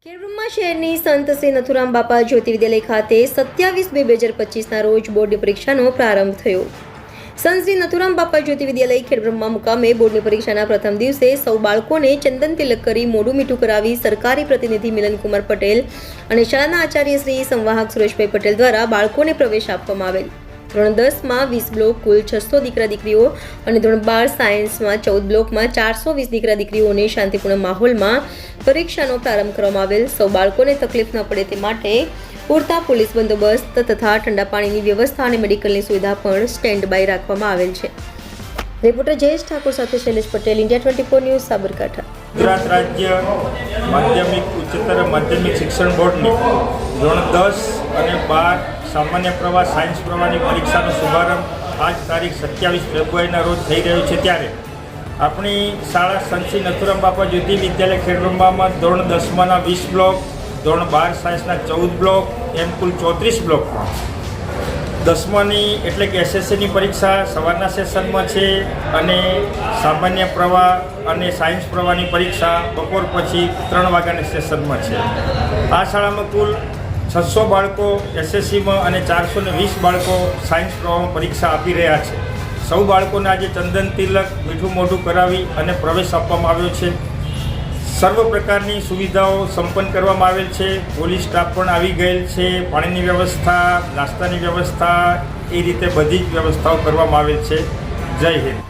ખેડબ્રહ્મા શહેરની સંત શ્રી નથુરામ બાપા જ્યોતિ વિદ્યાલય ખાતે 27/2/2025ના રોજ બોર્ડની પરીક્ષાનો પ્રારંભ થયો। સંત શ્રી નથુરામ બાપા જ્યોતિ વિદ્યાલય ખેડબ્રહ્મા મુકામે બોર્ડની પરીક્ષાના પ્રથમ દિવસે સૌ બાળકોને ચંદન તિલક કરી મોઢું મીઠું કરાવી સરકારી પ્રતિનિધિ મિલનકુમાર પટેલ અને શાળાના આચાર્ય શ્રી સંવાહક સુરેશભાઈ પટેલ દ્વારા બાળકોને પ્રવેશ આપવામાં આવેલ। ધોરણ 10માં 20 બ્લોક કુલ 600 દીકરા દીકરીઓ અને ધોરણ 12 સાયન્સમાં 14 બ્લોકમાં 420 દીકરા દીકરીઓને શાંતિપૂર્ણ માહોલમાં પરીક્ષાનો પ્રારંભ કરવામાં આવેલ। સૌ બાળકોને તકલીફ ન પડે તે માટે પૂરતા પોલીસ બંદોબસ્ત તથા ઠંડા પાણીની વ્યવસ્થા અને મેડિકલની સુવિધા પણ સ્ટેન્ડ બાય રાખવામાં આવેલ છે। રિપોર્ટર જયેશ ઠાકોર સાથે શૈલેષ પટેલ, ઇન્ડિયા 24 ન્યૂઝ, સાબરકાંઠા। ગુજરાત રાજ્ય માધ્યમિક ઉચ્ચતર માધ્યમિક શિક્ષણ બોર્ડની ધોરણ 10 અને 12 સામાન્ય પ્રવાહ સાયન્સ પ્રવાહની પરીક્ષાનો શુભારંભ આજ તારીખ 27 ફેબ્રુઆરીના રોજ થઈ રહ્યો છે। ત્યારે આપણી શાળા સંત શ્રી નથુરામ બાપા જ્યોતિ વિદ્યાલય ખેડબ્રહ્મામાં ધોરણ 10માના 20 બ્લોક, ધોરણ 12 સાયન્સના 14 બ્લોક, એમ કુલ 34 બ્લોકમાં 10માની એટલે કે એસએસસીની પરીક્ષા સવારના સેશનમાં છે અને સામાન્ય પ્રવાહ અને સાયન્સ પ્રવાહની પરીક્ષા બપોર પછી 3 વાગ્યાના સેશનમાં છે। આ શાળામાં કુલ 600 બાળકો એસએસસીમાં અને 420 બાળકો સાયન્સ પ્રવાહમાં પરીક્ષા આપી રહ્યા છે। સૌ બાળકોને આજે ચંદન તિલક મીઠું મોઢું કરાવી અને પ્રવેશ આપવામાં આવ્યો છે। સર્વ પ્રકારની સુવિધાઓ સંપન્ન કરવામાં આવેલ છે। પોલીસ સ્ટાફ પણ આવી ગયેલ છે। પાણીની વ્યવસ્થા, નાસ્તાની વ્યવસ્થા, એ રીતે બધી જ વ્યવસ્થાઓ કરવામાં આવેલ છે। જય હિન્દ।